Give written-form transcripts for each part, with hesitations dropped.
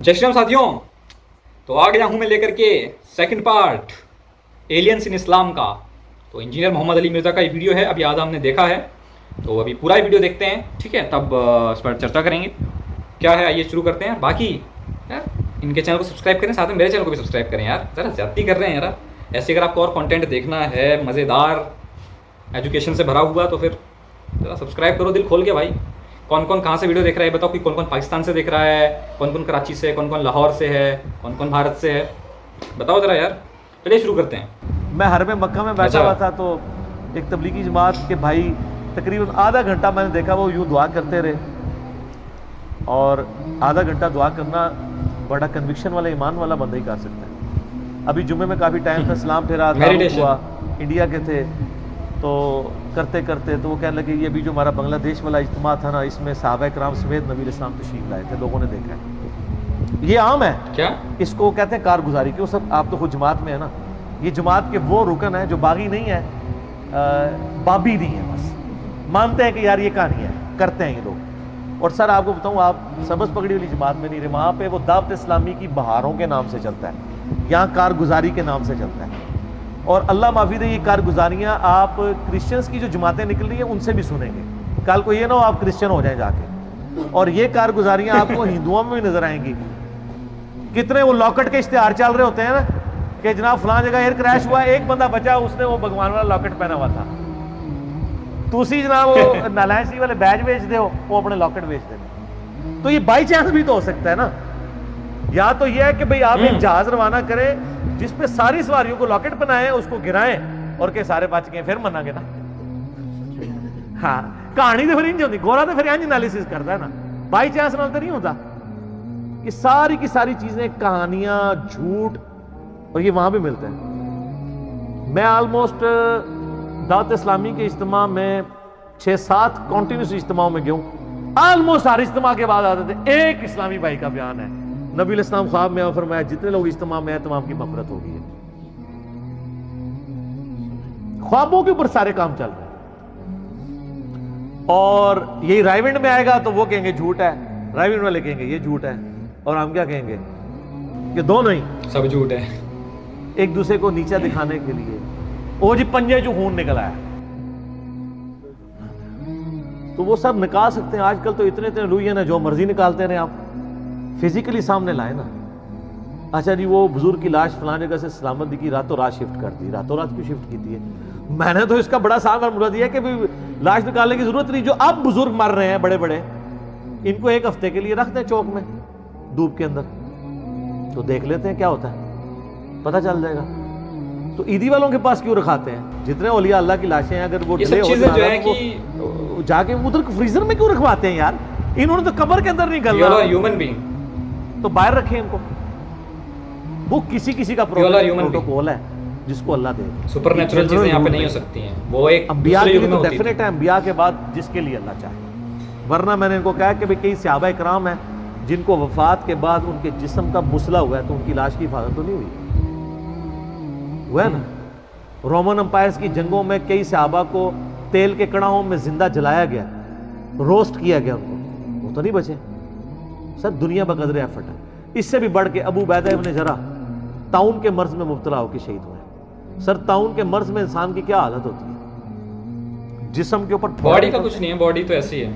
जय श्री राम साथियों। तो आ गया हूँ मैं लेकर के सेकंड पार्ट एलियंस इन इस्लाम का। तो इंजीनियर मोहम्मद अली मिर्ज़ा का ये वीडियो है, अभी आधा हमने देखा है, तो अभी पूरा ही वीडियो देखते हैं, ठीक है, तब इस पर चर्चा करेंगे क्या है। आइए शुरू करते हैं। बाकी यार इनके चैनल को सब्सक्राइब करें, साथ में मेरे चैनल को भी सब्सक्राइब करें यार, ज़रा ज़्यादती कर रहे हैं यार। ऐसे अगर आपको और कॉन्टेंट देखना है मज़ेदार एजुकेशन से भरा हुआ तो फिर ज़रा सब्सक्राइब करो दिल खोल के भाई। कौन कौन कहाँ से वीडियो देख रहा है बताओ, कि कौन कौन पाकिस्तान से देख रहा है, कौन कौन कराची से, कौन कौन लाहौर से है, कौन कौन भारत से है, बताओ ज़रा यार। चलिए शुरू करते हैं। मैं हरम मक्का में बैठा हुआ था तो एक तबलीगी जमात के भाई तकरीबन आधा घंटा मैंने देखा वो यूँ दुआ करते रहे, और आधा घंटा दुआ करना बड़ा कन्विक्शन वाला ईमान वाला बंदा ही कर सकता है। अभी जुम्मे में काफ़ी टाइम था, सलाम फेरा हुआ, इंडिया के थे, तो करते करते तो वो कहने लगे ये भी जो हमारा बांग्लादेश वाला इज्तिमा था ना, इसमें सहाबा कराम समेत नबी इस्लाम तशरीफ लाए थे, लोगों ने देखा है। ये आम है क्या इसको कहते हैं कारगुजारी, क्यों सब आप तो खुद जमात में है ना। ये जमात के वो रुकन है जो बागी नहीं है, बाबी नहीं है, बस मानते हैं कि यार ये कहानी है, करते हैं ये लोग। और सर आपको बताऊं, आप सबस पगड़ी वाली जमात में नहीं रहे, वहाँ पे वो दावत इस्लामी की बहारों के नाम से चलता है, यहाँ कारगुजारी के नाम से चलता है। और अल्लाह माफी दे, ये कारगुजारियाँ आप क्रिश्चियंस की जो जमातें निकल रही हैं उनसे भी सुनेंगे। कल को ये ना हो आप क्रिश्चियन हो जाए जाके, और ये कारगुजारियाँ आपको हिंदुओं में भी नजर आएंगी। कितने वो लॉकेट के इश्तेहार चल रहे होते हैं ना कि जनाब फलां जगह एयर क्रैश हुआ, एक बंदा बचा, उसने वो भगवान वाला लॉकेट पहना हुआ था, तुसी जनाब वो नालायसी वाले बैज बेच दे हो, वो अपने लॉकेट बेच दे। तो ये बाई चांस भी तो हो सकता है ना। या तो ये है कि भाई आप एक जहाज रवाना करें जिसपे सारी सवारियों को लॉकेट बनाए, उसको गिराएं और के सारे बच गए, फिर मनागे ना। हाँ, कहानी तो फिर इंज होती, गोरा तो फिर इंज एनालिसिस करता है ना, बाई चांस नाल तो नहीं होता। ये सारी की सारी चीजें, कहानियां, झूठ, और ये वहां भी मिलते हैं। मैं ऑलमोस्ट दावत इस्लामी के इज्तिमा में 6-7 कॉन्टिन्यूस इज्तिमाओं में गया हूं। ऑलमोस्ट हर इज्तिमा के बाद आते थे एक इस्लामी भाई का बयान है, नबी इस्लाम ख्वाब में फरमाया जितने लोग इज्तिमा में है तमाम की मफरत होगी है। ख्वाबों के ऊपर सारे काम चल रहे हैं। और यही रायविंड में आएगा तो वो कहेंगे झूठ है, रायविंड वाले कहेंगे ये झूठ है, और हम क्या कहेंगे कि दोनों ही सब झूठ है, एक दूसरे को नीचा दिखाने के लिए। ओ जी पंजे जो खून निकल आया, तो वो सब निकाल सकते हैं। आजकल तो इतने इतने लुइयन है, जो मर्जी निकालते रहे, आप फिजिकली सामने लाए ना। अच्छा जी, वो बुजुर्ग की लाश फलां जगह से सलामत दिखी, रातों रात शिफ्ट कर दी। रातों रात क्यों शिफ्ट की थी है? मैंने तो इसका बड़ा साफ मुद्दा दिया कि लाश निकालने की जरूरत नहीं। जो अब बुजुर्ग मर रहे हैं बड़े बड़े, इनको एक हफ्ते के लिए रख दें चौक में धूप के अंदर, तो देख लेते हैं क्या होता है, पता चल जाएगा। तो ईदी वालों के पास क्यों रखाते हैं? जितने औलिया अल्लाह की लाशें हैं, अगर वो चीजें जो है कि जाके उधर फ्रीजर में क्यों रखवाते हैं यार? इन्होंने तो कब्र के अंदर नहीं करना, ह्यूमन बीइंग, तो बाहर रखें इनको। वो किसी किसी का प्रोटोकॉल है जिसको अल्लाह दे। सुपरनैचुरल चीजें यहाँ पे नहीं हो सकती हैं, वो एक अंबिया के लिए तो डेफिनेट है, अंबिया के बाद जिसके लिए अल्लाह चाहे। वरना मैंने इनको कहा कि भाई कई सहाबा कराम हैं जिनको वफात के बाद उनके जिस्म का मुसला हुआ है, तो उनकी लाश की हिफाजत तो नहीं हुई, हुआ है ना। रोमन अंपायर्स की जंगों में कई सहाबा को तेल के कड़ाहों में जिंदा जलाया गया, रोस्ट किया गया उनको, वो तो नहीं बचे। सर दुनिया बकदर एफर्ट है। इससे भी बढ़ के अबू उबैदा इब्न जरा ताउन के मर्ज में मुब्तला होकर शहीद हुए। सर ताउन के मर्ज में इंसान की क्या हालत होती है? जिस्म के ऊपर बॉडी का कुछ नहीं है, बॉडी तो ऐसी है,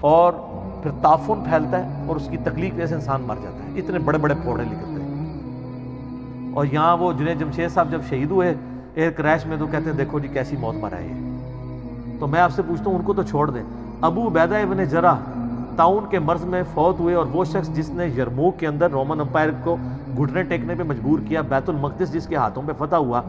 और फिर ताफुन फैलता है और उसकी तकलीफ वजह से इंसान मर जाता है। इतने बड़े बड़े फोड़े निकलते हैं। और यहाँ वो जुनैद जमशेद साहब जब शहीद हुए एयर क्रैश में, तो कहते हैं देखो जी कैसी मौत मरा है। तो मैं आपसे पूछता हूँ, उनको तो छोड़ दें। अबू उबैदा इब्न जरा ताउन के मर्ज में फौत हुए, और वो शख्स जिसने यरमूक के अंदर रोमन अंपायर को घुटने टेकने पे मजबूर किया, बैतुल मक़दिस जिसके हाथों पे फतह हुआ,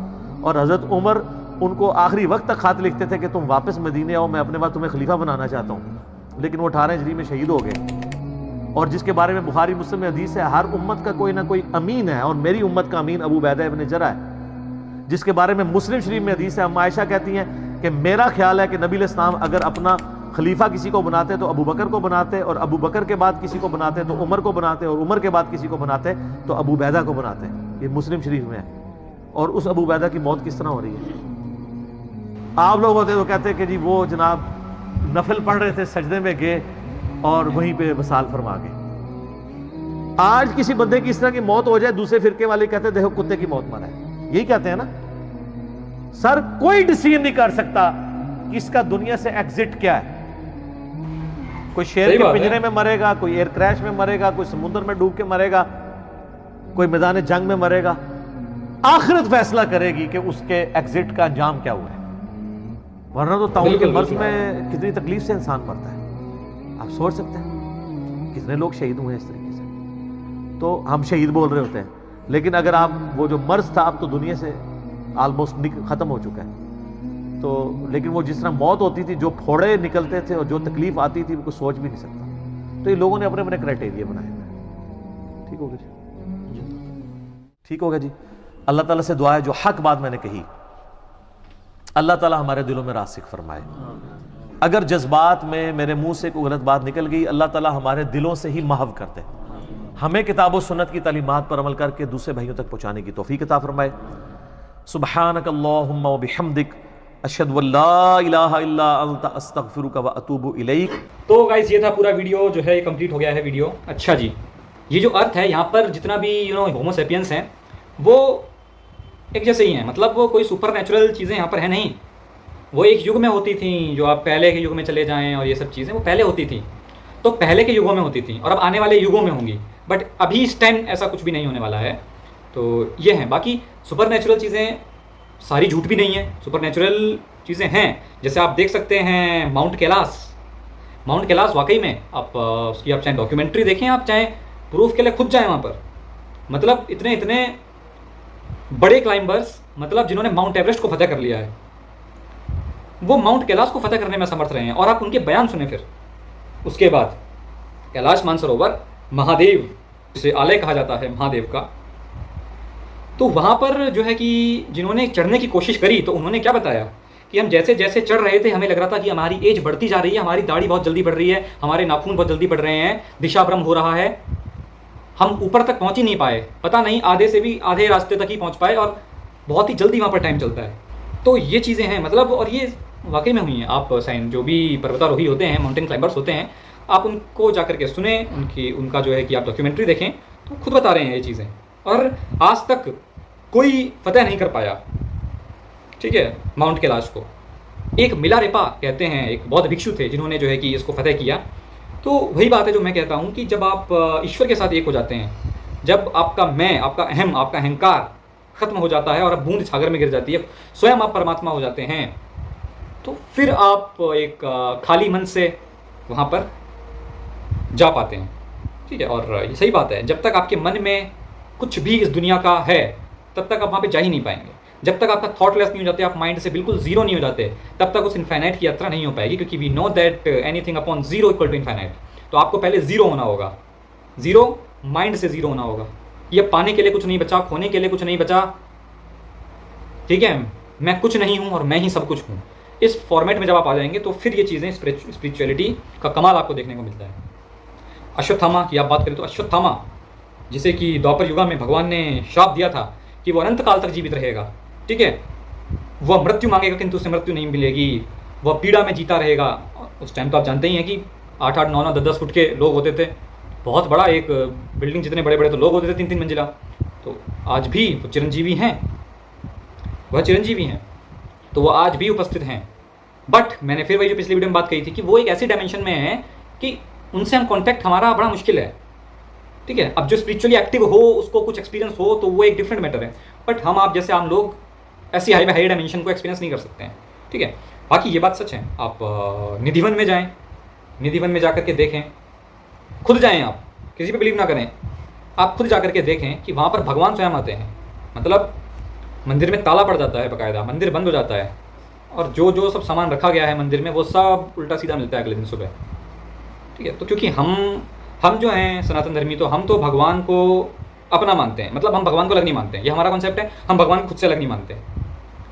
और हज़रत उमर उनको आखिरी वक्त तक खात लिखते थे कि तुम वापस मदीने आओ, मैं अपने बाद तुम्हें खलीफा बनाना चाहता हूँ, लेकिन वो 18 हिजरी में शहीद हो गए। और जिसके बारे में बुखारी मुस्लिम में हदीस है, हर उम्मत का कोई ना कोई अमीन है, और मेरी उम्मत का अमीन अबू उबैदा इब्न जरा है। जिसके बारे में मुस्लिम शरीफ में हदीस है, अम्मा आयशा कहती हैं कि मेरा ख्याल है कि नबी इस्लाम अगर अपना खलीफा किसी को बनाते तो अबू बकर को बनाते, और अबू बकर के बाद किसी को बनाते तो उमर को बनाते, और उमर के बाद किसी को बनाते तो अबू उबैदा को बनाते। ये मुस्लिम शरीफ में है। और उस अबू उबैदा की मौत किस तरह हो रही है? आप लोग होते तो कहते कि जी वो जनाब नफल पढ़ रहे थे, सजदे में गए और वहीं पे वसाल फरमा गए। आज किसी बंदे की इस तरह की मौत हो जाए, दूसरे फिरके वाले कहते हैं देखो कुत्ते की मौत मरा है, यही कहते हैं ना। सर कोई डिसीजन नहीं कर सकता कि इसका दुनिया से एग्जिट क्या है। कोई शेर के पिंजरे में मरेगा, कोई एयर क्रैश में मरेगा, कोई समुद्र में डूब के मरेगा, कोई मैदान जंग में मरेगा। आखिरत फैसला करेगी कि उसके एग्जिट का अंजाम क्या हुआ है। वरना तो ताउन के मर्ज में कितनी तकलीफ से इंसान मरता है, आप सोच सकते हैं कितने लोग शहीद हुए इस तरीके से। तो हम शहीद बोल रहे होते हैं, लेकिन अगर आप वो जो मर्ज था अब तो दुनिया से ऑलमोस्ट खत्म हो चुका है। तो लेकिन वो जिस तरह मौत होती थी, जो फोड़े निकलते थे और जो तकलीफ आती थी, वो कोई सोच भी नहीं सकता। तो ये लोगों ने अपने अपने क्राइटेरिया बनाए हैं। ठीक हो गया जी, ठीक हो गया जी। अल्लाह ताला से दुआ है जो हक बात मैंने कही, अल्लाह ताला हमारे दिलों में रासिक फरमाए। अगर जज्बात में मेरे मुंह से कोई गलत बात निकल गई, अल्लाह ताला हमारे दिलों से ही महव कर दे। हमें किताब और सुन्नत की तालीमात पर अमल करके दूसरे भाइयों तक पहुंचाने की तौफीक अता फरमाए। सुब्हानक अल्लाहुम्मा व बिहम्दिक अशहदु अल्ला इलाहा इल्ला अंता अस्तगफिरुका व अतूबु इलैक। तो गाइस ये था पूरा वीडियो, जो है कंप्लीट हो गया है वीडियो। अच्छा जी, ये जो अर्थ है यहाँ पर जितना भी होमो सेपियंस हैं वो एक जैसे ही हैं। मतलब वो कोई सुपर नेचुरल चीज़ें यहाँ पर है नहीं। वो एक युग में होती थी, जो आप पहले के युग में चले जाएं और ये सब चीज़ें वो पहले होती थी, तो पहले के युगों में होती थी और अब आने वाले युगों में होंगी। बट अभी इस टाइम ऐसा कुछ भी नहीं होने वाला है। तो ये है। बाकी सुपर नेचुरल चीज़ें सारी झूठ भी नहीं है, सुपर नेचुरल चीज़ें हैं। जैसे आप देख सकते हैं माउंट कैलाश वाकई में आप उसकी आप चाहे डॉक्यूमेंट्री देखें, आप चाहे प्रूफ के लिए खुद जाएँ वहाँ पर। मतलब इतने इतने बड़े क्लाइंबर्स, मतलब जिन्होंने माउंट एवरेस्ट को फतह कर लिया है, वो माउंट कैलाश को फतह करने में समर्थ रहे हैं। और आप उनके बयान सुने फिर उसके बाद। कैलाश मानसरोवर महादेव, जिसे आलय कहा जाता है महादेव का, तो वहाँ पर जो है कि जिन्होंने चढ़ने की कोशिश करी तो उन्होंने क्या बताया कि हम जैसे जैसे चढ़ रहे थे हमें लग रहा था कि हमारी एज बढ़ती जा रही है, हमारी दाढ़ी बहुत जल्दी बढ़ रही है, हमारे नाखून बहुत जल्दी बढ़ रहे हैं, दिशा भ्रम हो रहा है, हम ऊपर तक पहुँच ही नहीं पाए, पता नहीं आधे से भी आधे रास्ते तक ही पहुँच पाए और बहुत ही जल्दी वहाँ पर टाइम चलता है। तो ये चीज़ें हैं मतलब, और ये वाकई में हुई हैं। आप साइन जो भी पर्वतारोही होते हैं, माउंटेन क्लाइंबर्स होते हैं, आप उनको जा करके सुने, उनका जो है कि आप डॉक्यूमेंट्री देखें तो खुद बता रहे हैं ये चीज़ें। और आज तक कोई फतह नहीं कर पाया, ठीक है, माउंट कैलाश को। एक मिलारेपा कहते हैं, एक बौद्ध भिक्षु थे जिन्होंने जो है कि इसको फतह किया। तो वही बात है जो मैं कहता हूँ कि जब आप ईश्वर के साथ एक हो जाते हैं, जब आपका मैं, आपका अहम, आपका अहंकार खत्म हो जाता है और अब बूंद सागर में गिर जाती है, स्वयं आप परमात्मा हो जाते हैं, तो फिर आप एक खाली मन से वहाँ पर जा पाते हैं, ठीक है। और ये सही बात है, जब तक आपके मन में कुछ भी इस दुनिया का है तब तक आप वहाँ पे जा ही नहीं पाएंगे। जब तक आपका थॉटलेस नहीं हो जाते, आप माइंड से बिल्कुल जीरो नहीं हो जाते, तब तक उस इनफाइनाइट की यात्रा नहीं हो पाएगी। क्योंकि we know that anything upon zero equal to infinite. तो आपको पहले जीरो होना होगा, जीरो माइंड से जीरो होना होगा। ये पाने के लिए कुछ नहीं बचा, खोने के लिए कुछ नहीं बचा, ठीक है, मैं कुछ नहीं हूँ और मैं ही सब कुछ हूँ। इस फॉर्मेट में जब आप आ जाएंगे तो फिर ये चीज़ें, स्पिरिचुअलिटी का कमाल आपको देखने को मिलता है। अश्वत्थामा की आप बात करें तो अश्वत्थामा, जिसे कि द्वापर युग में भगवान ने श्राप दिया था कि वो अनंत काल तक जीवित रहेगा, ठीक है, वह मृत्यु मांगेगा किंतु उसे मृत्यु नहीं मिलेगी, वह पीड़ा में जीता रहेगा। उस टाइम तो आप जानते ही हैं कि 8-8, 9-9, 10-10 फुट के लोग होते थे, बहुत बड़ा एक बिल्डिंग जितने बड़े बड़े तो लोग होते थे, 3-3 मंजिला। तो आज भी वो चिरंजीवी हैं, वह चिरंजीवी हैं, तो वो आज भी उपस्थित हैं। बट मैंने फिर वही जो पिछली वीडियो में बात कही थी कि वो एक ऐसी डायमेंशन में है कि उनसे हम कॉन्टैक्ट हमारा बड़ा मुश्किल है, ठीक है। अब जो स्पिरिचुअली एक्टिव हो, उसको कुछ एक्सपीरियंस हो, तो वो एक डिफरेंट मैटर है। बट हम आप जैसे आम लोग ऐसी हाई डायमेंशन को एक्सपीरियंस नहीं कर सकते हैं, ठीक है। बाकी ये बात सच है। आप निधिवन में जाएं, निधिवन में जा कर के देखें, खुद जाएं, आप किसी पे बिलीव ना करें, आप खुद जा कर के देखें कि वहाँ पर भगवान स्वयं आते हैं। मतलब मंदिर में ताला पड़ जाता है, बाकायदा मंदिर बंद हो जाता है, और जो जो सब सामान रखा गया है मंदिर में वो सब उल्टा सीधा मिलता है अगले दिन सुबह, ठीक है। तो क्योंकि हम जो हैं सनातन धर्मी, तो हम तो भगवान को अपना मानते हैं। मतलब हम भगवान को अलग नहीं मानते हैं, ये हमारा कॉन्सेप्ट है। हम भगवान को खुद से अलग नहीं मानते,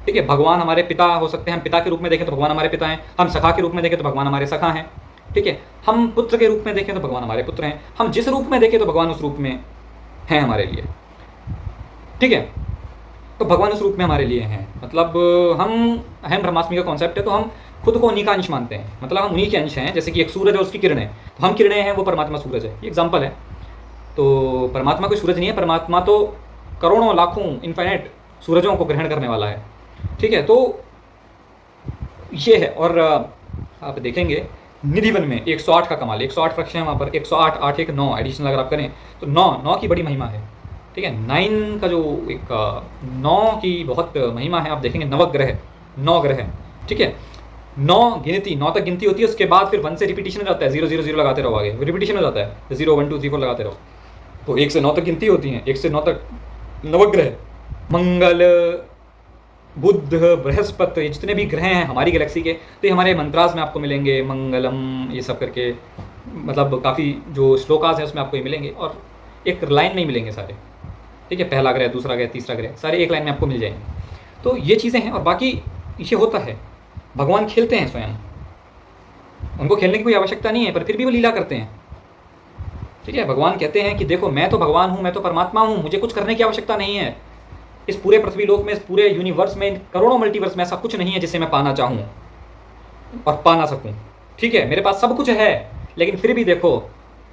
ठीक है। भगवान हमारे पिता हो सकते हैं, हम पिता के रूप में देखें तो भगवान हमारे पिता हैं, हम सखा के रूप में देखें तो भगवान हमारे सखा हैं, ठीक है। हम पुत्र के रूप में देखें तो भगवान हमारे पुत्र हैं, हम जिस रूप में देखें तो भगवान उस रूप में हैं हमारे लिए, ठीक है। तो भगवान उस रूप में हमारे लिए हैं। मतलब हम ब्रह्मास्मि का कॉन्सेप्ट है, तो हम खुद को उन्हीं का अंश मानते हैं। मतलब हम उन्हीं के अंश हैं। जैसे कि एक सूरज है, उसकी किरणें, तो हम किरणें हैं, वो परमात्मा सूरज है। ये एग्जाम्पल है। तो परमात्मा कोई सूरज नहीं है, परमात्मा तो करोड़ों लाखों इन्फाइनाइट सूरजों को ग्रहण करने वाला है, ठीक है। तो ये है। और आप देखेंगे निधि वन में 108 का कमाल, 108 वृक्ष हैं वहाँ पर, 108 8 1 9 एडिशनल अगर आप करें तो 9 की बड़ी महिमा है, ठीक है। 9 का जो एक 9 की बहुत महिमा है। आप देखेंगे नवग्रह 9 ग्रह, ठीक है। 9 गिनती, 9 तक गिनती होती है, उसके बाद फिर 1 से रिपीटिशन हो जाता है, 0 0 0 लगाते रहो, आगे रिपीटिशन हो जाता है, 0 1 2 3 4 लगाते रहो। तो 1 से 9 तक गिनती होती है, 1 से 9 तक नवग्रह, मंगल, बुध, बृहस्पति, ये जितने भी ग्रह हैं हमारी गैलेक्सी के, तो ये हमारे मंत्रास में आपको मिलेंगे, मंगलम ये सब करके, मतलब काफ़ी जो श्लोकास हैं उसमें आपको ये मिलेंगे, और एक लाइन में ही मिलेंगे सारे, ठीक है। पहला ग्रह, दूसरा ग्रह, तीसरा ग्रह, सारे एक लाइन में आपको मिल जाएंगे। तो ये चीज़ें हैं। और बाकी ये होता है, भगवान खेलते हैं स्वयं, उनको खेलने की कोई आवश्यकता नहीं है, पर फिर भी वो लीला करते हैं, ठीक है। भगवान कहते हैं कि देखो मैं तो भगवान हूँ, मैं तो परमात्मा हूँ, मुझे कुछ करने की आवश्यकता नहीं है। इस पूरे पृथ्वी लोक में, इस पूरे यूनिवर्स में, करोड़ों मल्टीवर्स में ऐसा कुछ नहीं है जिसे मैं पाना चाहूँ और पा ना सकूँ, ठीक है। मेरे पास सब कुछ है, लेकिन फिर भी देखो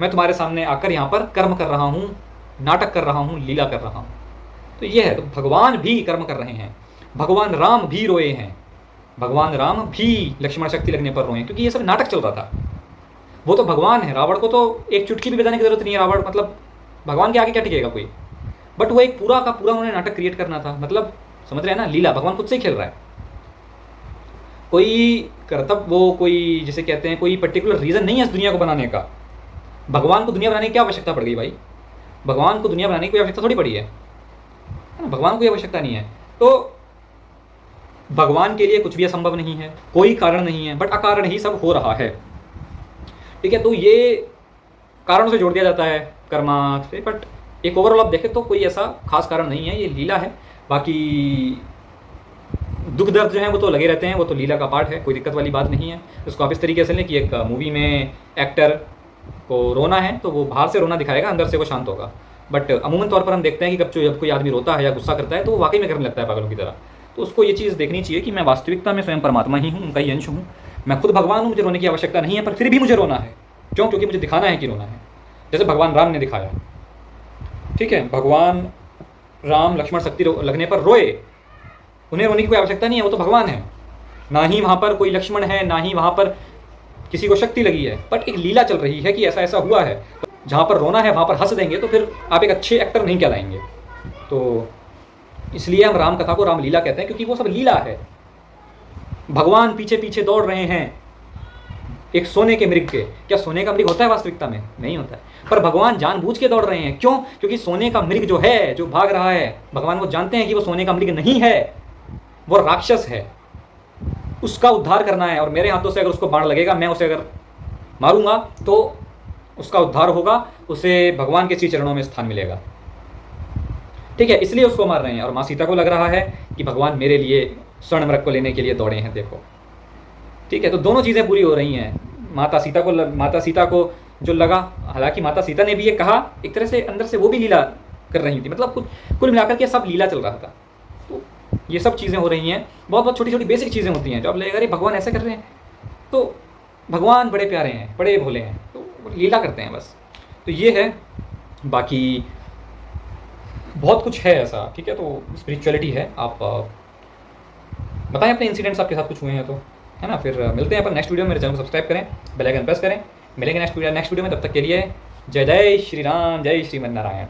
मैं तुम्हारे सामने आकर यहाँ पर कर्म कर रहा हूँ, नाटक कर रहा हूँ, लीला कर रहा हूँ। तो ये है। तो भगवान भी कर्म कर रहे हैं, भगवान राम भी रोए हैं, भगवान राम भी लक्ष्मण शक्ति लगने पर रोए हैं, क्योंकि ये सब नाटक चल रहा था। वो तो भगवान है, रावण को तो एक चुटकी भी बजाने की जरूरत नहीं है। रावण मतलब भगवान के आगे क्या टिकेगा कोई, बट वो एक पूरा का पूरा उन्होंने नाटक क्रिएट करना था। मतलब समझ रहे हैं ना, लीला भगवान खुद से ही खेल रहा है। कोई कर्तव्य, वो कोई जिसे कहते हैं कोई पर्टिकुलर रीज़न नहीं है इस दुनिया को बनाने का। भगवान को दुनिया बनाने की क्या आवश्यकता पड़ गई भाई, भगवान को दुनिया बनाने की कोई आवश्यकता थोड़ी पड़ी है ना, भगवान को कोई आवश्यकता नहीं है। तो भगवान के लिए कुछ भी असंभव नहीं है, कोई कारण नहीं है, बट अकारण ही सब हो रहा है, ठीक है। तो ये कारणों से जोड़ दिया जाता है कर्मा से, बट एक ओवरऑल आप देखें तो कोई ऐसा खास कारण नहीं है, ये लीला है। बाकी दुख दर्द जो है वो तो लगे रहते हैं, वो तो लीला का पार्ट है, कोई दिक्कत वाली बात नहीं है। उसको आप इस तरीके से लें कि एक मूवी में एक्टर को रोना है तो वो बाहर से रोना दिखाएगा, अंदर से वो शांत होगा। बट अमूमन तौर पर हम देखते हैं कि जब कोई आदमी रोता है या गुस्सा करता है तो वो वाकई में करने लगता है पागलों की तरह। तो उसको ये चीज़ देखनी चाहिए कि मैं वास्तविकता में स्वयं परमात्मा ही हूँ, उनका ही अंश हूँ, मैं खुद भगवान हूँ, मुझे रोने की आवश्यकता नहीं है, पर फिर भी मुझे रोना है। क्यों? क्योंकि मुझे दिखाना है कि रोना है, जैसे भगवान राम ने दिखाया, ठीक है। भगवान राम लक्ष्मण शक्ति लगने पर रोए, उन्हें रोने की कोई आवश्यकता नहीं है, वो तो भगवान है, ना ही वहाँ पर कोई लक्ष्मण है, ना ही वहाँ पर किसी को शक्ति लगी है, बट एक लीला चल रही है कि ऐसा ऐसा हुआ है। तो जहाँ पर रोना है वहाँ पर हंस देंगे तो फिर आप एक अच्छे एक्टर नहीं कहलाएंगे। तो इसलिए हम राम कथा को रामलीला कहते हैं, क्योंकि वो सब लीला है। भगवान पीछे पीछे दौड़ रहे हैं एक सोने के मृग के। क्या सोने का मृग होता है वास्तविकता में? नहीं होता है, पर भगवान जानबूझ के दौड़ रहे हैं। क्यों? क्योंकि सोने का मृग जो है, जो भाग रहा है, भगवान वो जानते हैं कि वो सोने का मृग नहीं है, वो राक्षस है, उसका उद्धार करना है। और मेरे हाथों से अगर उसको बाण लगेगा, मैं उसे अगर मारूंगा तो उसका उद्धार होगा, उसे भगवान के श्री चरणों में स्थान मिलेगा, ठीक है। इसलिए उसको मार रहे हैं। और माँ सीता को लग रहा है कि भगवान मेरे लिए स्वर्ण मृग को लेने के लिए दौड़े हैं, देखो, ठीक है। तो दोनों चीज़ें पूरी हो रही हैं। माता सीता को जो लगा, हालांकि माता सीता ने भी ये कहा, एक तरह से अंदर से वो भी लीला कर रही थी, मतलब कुल मिलाकर के सब लीला चल रहा था। तो ये सब चीज़ें हो रही हैं, बहुत बहुत छोटी छोटी बेसिक चीज़ें होती हैं जो आप लगेगा अरे भगवान ऐसे कर रहे हैं, तो भगवान बड़े प्यारे हैं, बड़े भोले हैं, तो लीला करते हैं बस। तो ये है, बाकी बहुत कुछ है ऐसा, ठीक है। तो स्पिरिचुअलिटी है। आप बताएं अपने इंसिडेंट्स आपके साथ कुछ हुए हैं तो, है ना। फिर मिलते हैं अपन नेक्स्ट वीडियो में। मेरे चैनल को सब्सक्राइब करें, बेल आइकन प्रेस करें। मिलेंगे नेक्स्ट वीडियो में, तब तक के लिए जय जय श्री राम, जय श्रीमन नारायण।